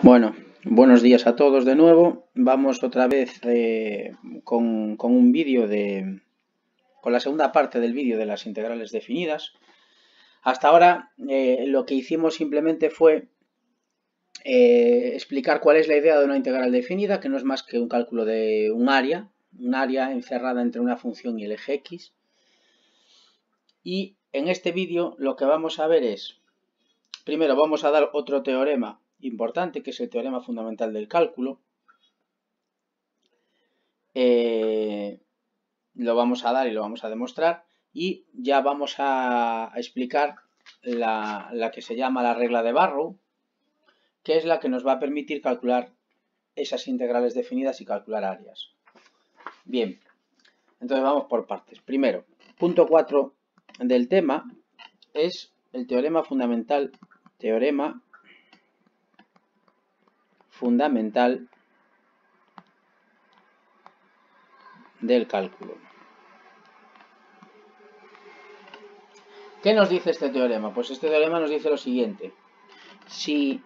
Bueno, buenos días a todos de nuevo. Vamos otra vez con un vídeo con la segunda parte del vídeo de las integrales definidas. Hasta ahora lo que hicimos simplemente fue explicar cuál es la idea de una integral definida, que no es más que un cálculo de un área encerrada entre una función y el eje X. Y en este vídeo lo que vamos a ver es, primero vamos a dar otro teorema importante, que es el teorema fundamental del cálculo. Lo vamos a dar y lo vamos a demostrar, y ya vamos a explicar la que se llama la regla de Barrow, que es la que nos va a permitir calcular esas integrales definidas y calcular áreas. Bien, entonces vamos por partes. Primero, punto 4 del tema es el teorema fundamental del cálculo. ¿Qué nos dice este teorema? Pues este teorema nos dice lo siguiente: si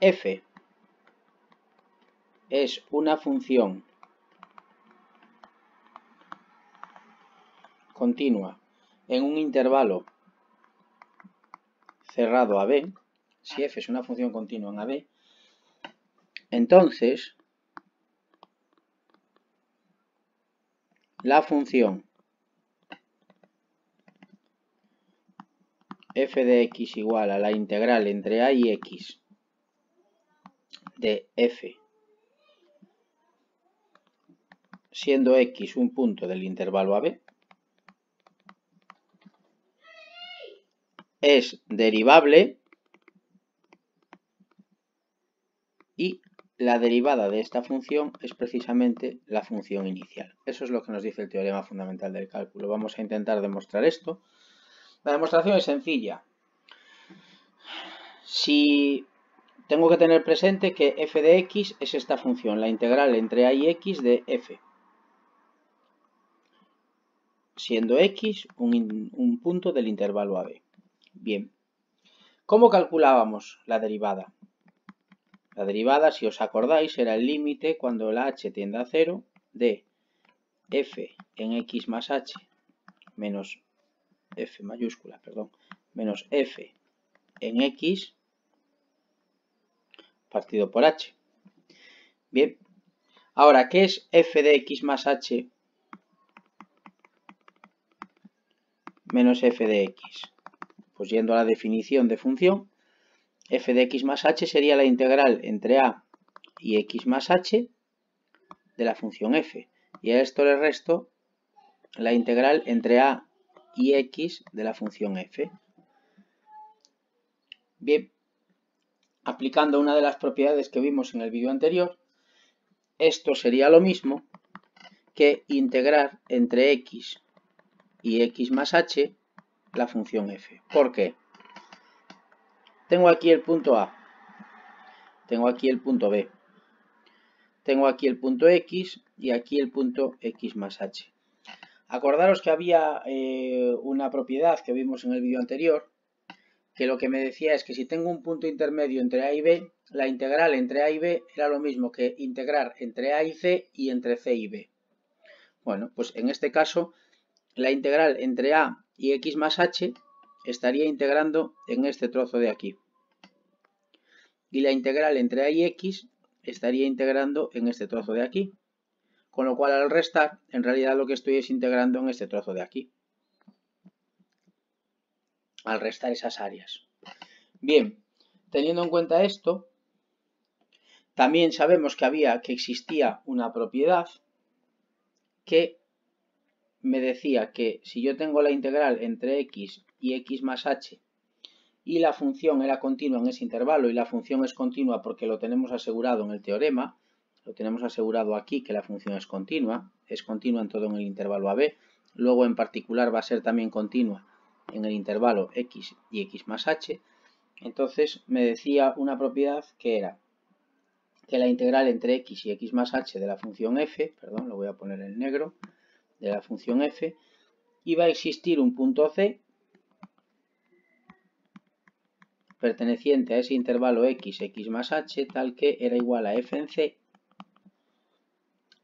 f es una función continua en un intervalo cerrado a b, si f es una función continua en AB, entonces la función f de x igual a la integral entre a y x de f, siendo x un punto del intervalo AB, es derivable y la derivada de esta función es precisamente la función inicial. Eso es lo que nos dice el teorema fundamental del cálculo. Vamos a intentar demostrar esto. La demostración es sencilla. Si tengo que tener presente que f de x es esta función, la integral entre a y x de f, siendo x un punto del intervalo AB. Bien, ¿cómo calculábamos la derivada? La derivada, si os acordáis, era el límite cuando la h tiende a 0 de f en x más h menos f mayúscula, menos f en x partido por h. Bien, ahora, ¿qué es f de x más h menos f de x? Pues yendo a la definición de función, f de x más h sería la integral entre a y x más h de la función f. Y a esto le resto la integral entre a y x de la función f. Bien, aplicando una de las propiedades que vimos en el vídeo anterior, esto sería lo mismo que integrar entre x y x más h la función f. ¿Por qué? Tengo aquí el punto A, tengo aquí el punto B, tengo aquí el punto x y aquí el punto x más h. Acordaros que había una propiedad que vimos en el vídeo anterior, que lo que me decía es que si tengo un punto intermedio entre a y b, la integral entre a y b era lo mismo que integrar entre a y c y entre c y b. Bueno, pues en este caso la integral entre a y x más h estaría integrando en este trozo de aquí, y la integral entre a y x estaría integrando en este trozo de aquí, con lo cual al restar en realidad lo que estoy es integrando en este trozo de aquí, al restar esas áreas. Bien, teniendo en cuenta esto, también sabemos que existía una propiedad que me decía que si yo tengo la integral entre x y x más h y la función era continua en ese intervalo, y la función es continua porque lo tenemos asegurado en el teorema, lo tenemos asegurado aquí que la función es continua en todo en el intervalo AB, luego en particular va a ser también continua en el intervalo x y x más h. Entonces me decía una propiedad que era que la integral entre x y x más h de la función f, lo voy a poner en negro, de la función f, iba a existir un punto C perteneciente a ese intervalo x, x más h, tal que era igual a f en c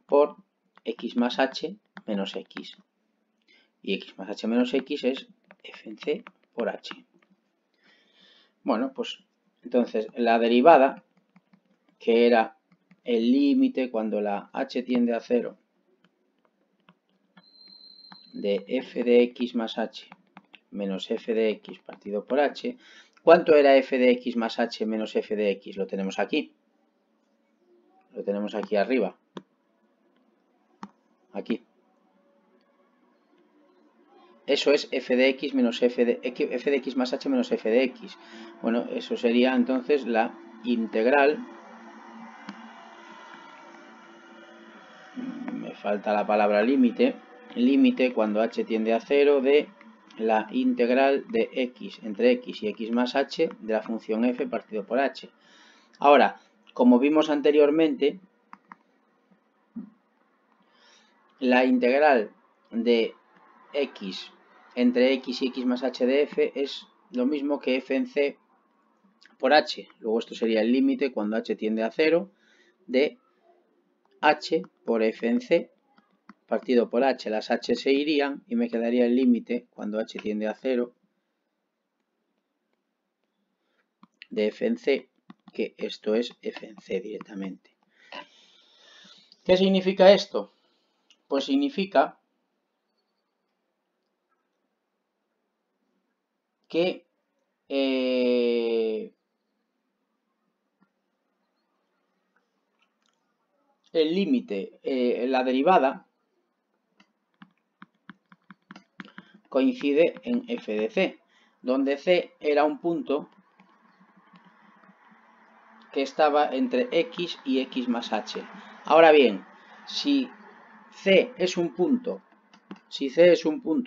por x más h menos x. Y x más h menos x es f en c por h. Bueno, pues entonces la derivada, que era el límite cuando la h tiende a 0 de f de x más h menos f de x partido por h. ¿Cuánto era f de x más h menos f de x? Lo tenemos aquí. Lo tenemos aquí arriba. Aquí. Eso es f de x menos f de x más h menos f de x. Bueno, eso sería entonces la integral. Me falta la palabra límite. Límite cuando h tiende a 0 de la integral de x entre x y x más h de la función f partido por h. Ahora, como vimos anteriormente, la integral de x entre x y x más h de f es lo mismo que f en c por h. Luego esto sería el límite cuando h tiende a 0 de h por f en c partido por h. Las h se irían y me quedaría el límite cuando h tiende a 0 de f en c, que esto es f en c directamente. ¿Qué significa esto? Pues significa que el límite, la derivada, coincide en f de c, donde c era un punto que estaba entre x y x más h. Ahora bien, si c es un punto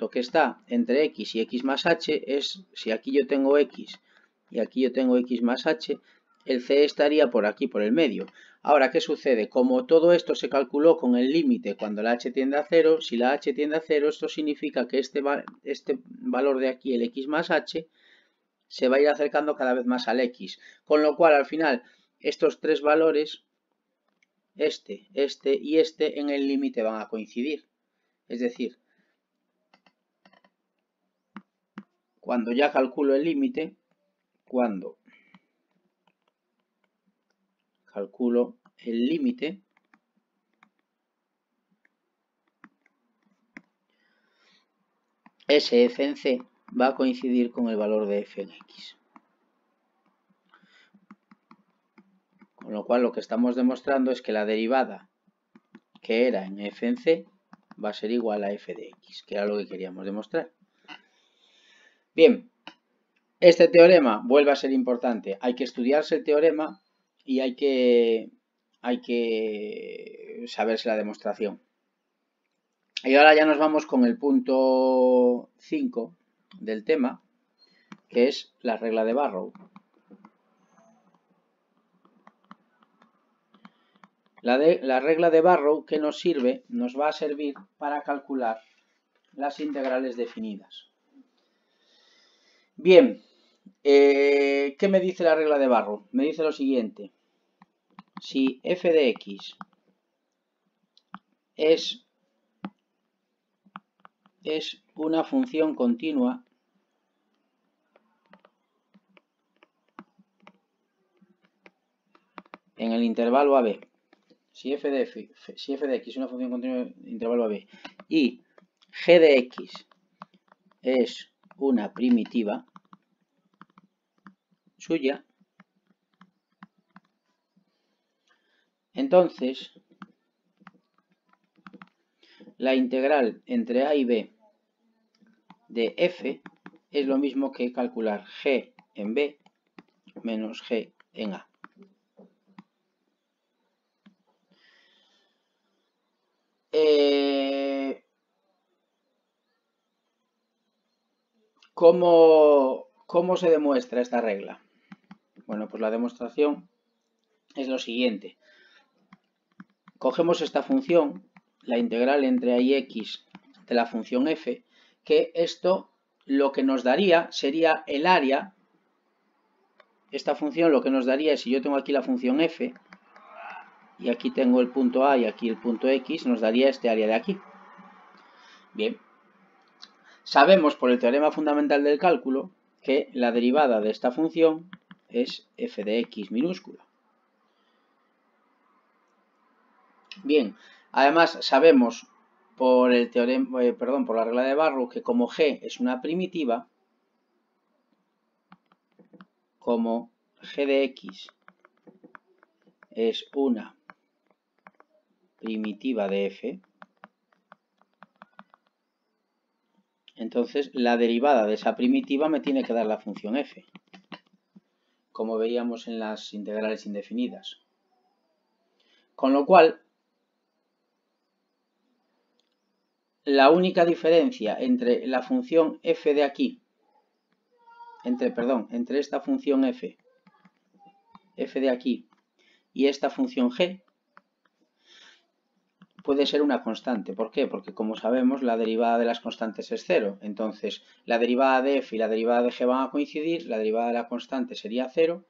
que está entre x y x más h, si aquí yo tengo x y aquí yo tengo x más h, el c estaría por aquí, por el medio. Ahora, ¿qué sucede? Como todo esto se calculó con el límite cuando la h tiende a 0, si la h tiende a 0, esto significa que este valor de aquí, el x más h, se va a ir acercando cada vez más al x. Con lo cual, al final, estos tres valores, este y este, en el límite van a coincidir. Es decir, cuando ya calculo el límite, ese f en c va a coincidir con el valor de f en x. Con lo cual lo que estamos demostrando es que la derivada que era en f en c va a ser igual a f de x, que era lo que queríamos demostrar. Bien, este teorema vuelve a ser importante. Hay que estudiarse el teorema y hay que saberse la demostración. Y ahora ya nos vamos con el punto 5 del tema, que es la regla de Barrow. La regla de Barrow que nos va a servir para calcular las integrales definidas. Bien, ¿qué me dice la regla de Barrow? Me dice lo siguiente. Si f de x es una función continua en el intervalo AB, si f de x es una función continua en el intervalo AB y g de x es una primitiva suya, entonces la integral entre a y b de f es lo mismo que calcular g en b menos g en a. ¿Cómo se demuestra esta regla? Bueno, pues la demostración es lo siguiente. Cogemos esta función, la integral entre a y x de la función f, que esto lo que nos daría sería el área esta función lo que nos daría es, si yo tengo aquí la función f, y aquí tengo el punto A y aquí el punto X, nos daría este área de aquí. Bien. Sabemos por el teorema fundamental del cálculo que la derivada de esta función es f de x minúscula. Bien, además sabemos por el teorema, por la regla de Barrow, que como g es una primitiva, como g de x es una primitiva de f, entonces la derivada de esa primitiva me tiene que dar la función f, como veíamos en las integrales indefinidas. Con lo cual, la única diferencia entre la función f de aquí, entre esta función f de aquí, y esta función g, puede ser una constante. ¿Por qué? Porque como sabemos la derivada de las constantes es 0. Entonces la derivada de f y la derivada de g van a coincidir, la derivada de la constante sería 0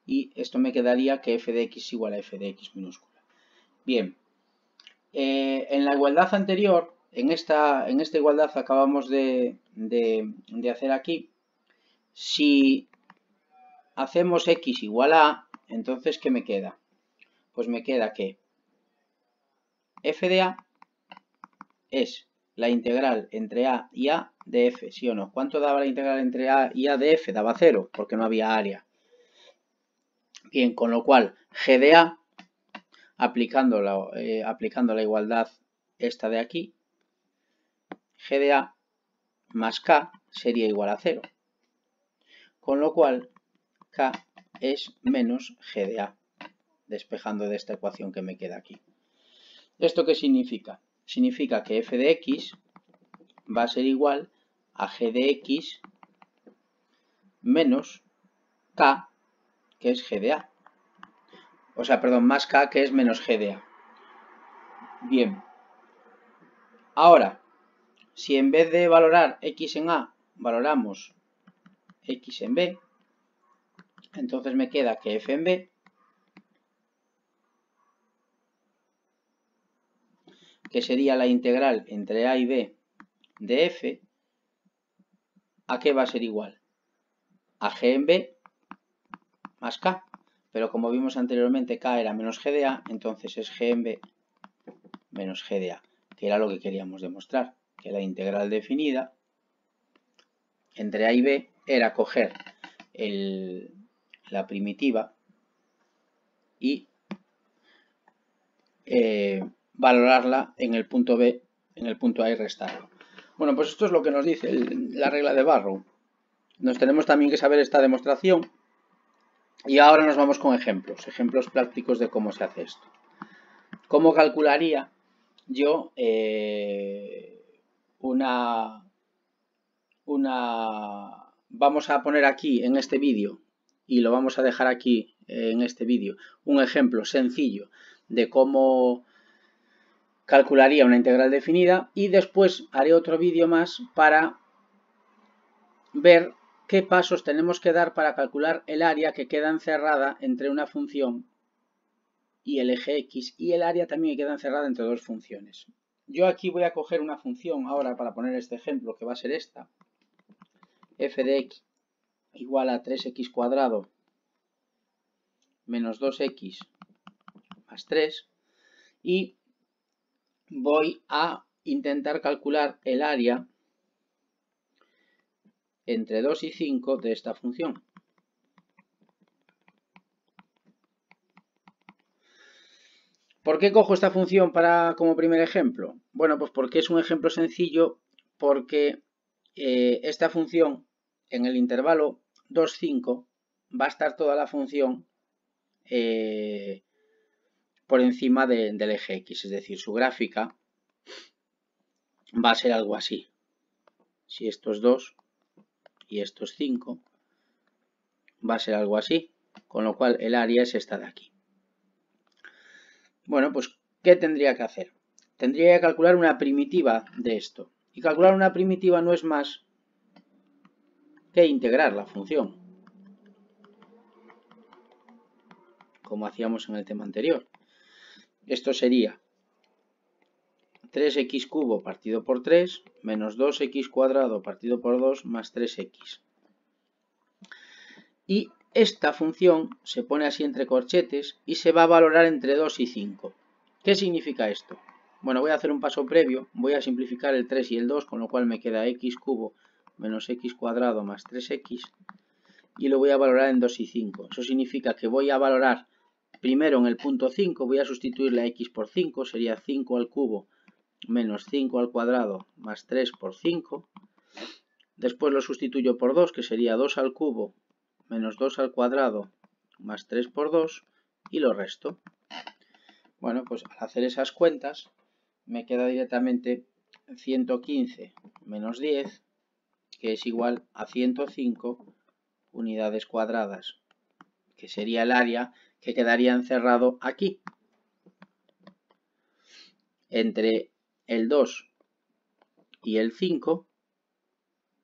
y esto me quedaría que f de x igual a f de x minúscula. Bien, en la igualdad anterior, en esta igualdad acabamos de hacer aquí, si hacemos x igual a, entonces ¿qué me queda? Pues me queda que f de a es la integral entre a y a de f, ¿sí o no? ¿Cuánto daba la integral entre a y a de f? Daba 0, porque no había área. Bien, con lo cual g de a, aplicando la igualdad esta de aquí, g de a más k sería igual a 0. Con lo cual k es menos g de a, despejando de esta ecuación que me queda aquí. ¿Esto qué significa? Significa que f de x va a ser igual a g de x menos k, que es g de a. O sea, perdón, más k, que es menos g de a. Bien. Ahora, si en vez de valorar x en a, valoramos x en b, entonces me queda que f en b que sería la integral entre a y b de f, ¿a qué va a ser igual? A g en b más k. Pero como vimos anteriormente, k era menos g de a, entonces es g en b menos g de a, que era lo que queríamos demostrar, que la integral definida entre a y b era coger la primitiva y valorarla en el punto b, en el punto a y restarlo. Bueno, pues esto es lo que nos dice la regla de Barrow. Nos tenemos también que saber esta demostración y ahora nos vamos con ejemplos prácticos de cómo se hace esto. ¿Cómo calcularía yo vamos a poner aquí en este vídeo y lo vamos a dejar aquí en este vídeo un ejemplo sencillo de cómo calcularía una integral definida y después haré otro vídeo más para ver qué pasos tenemos que dar para calcular el área que queda encerrada entre una función y el eje X, y el área también queda encerrada entre dos funciones. Yo aquí voy a coger una función ahora para poner este ejemplo, que va a ser esta, f de x igual a 3x cuadrado menos 2x más 3, y voy a intentar calcular el área entre 2 y 5 de esta función. ¿Por qué cojo esta función como primer ejemplo? Bueno, pues porque es un ejemplo sencillo, porque esta función en el intervalo 2, 5 va a estar toda la función por encima del eje X, es decir, su gráfica va a ser algo así. Si esto es 2 y esto es 5, va a ser algo así, con lo cual el área es esta de aquí. Bueno, pues, ¿qué tendría que hacer? Tendría que calcular una primitiva de esto. Y calcular una primitiva no es más que integrar la función. como hacíamos en el tema anterior. Esto sería 3x cubo partido por 3 menos 2x cuadrado partido por 2 más 3x. Y esta función se pone así entre corchetes y se va a valorar entre 2 y 5. ¿Qué significa esto? Bueno, voy a hacer un paso previo, voy a simplificar el 3 y el 2, con lo cual me queda x cubo menos x cuadrado más 3x, y lo voy a valorar en 2 y 5. Eso significa que voy a valorar primero en el punto 5, voy a sustituir la x por 5, sería 5 al cubo menos 5 al cuadrado más 3 por 5. Después lo sustituyo por 2, que sería 2 al cubo menos 2 al cuadrado más 3 por 2, y lo resto. Bueno, pues al hacer esas cuentas me queda directamente 115 menos 10, que es igual a 105 unidades cuadradas, que sería el área que quedaría encerrado aquí, entre el 2 y el 5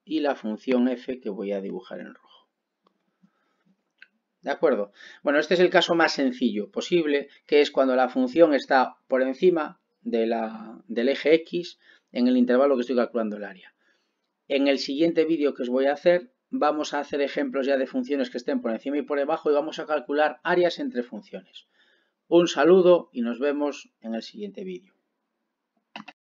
y la función f que voy a dibujar en rojo. ¿De acuerdo? Bueno, este es el caso más sencillo posible, que es cuando la función está por encima del eje X en el intervalo que estoy calculando el área. En el siguiente vídeo que os voy a hacer, vamos a hacer ejemplos ya de funciones que estén por encima y por debajo y vamos a calcular áreas entre funciones. Un saludo y nos vemos en el siguiente vídeo.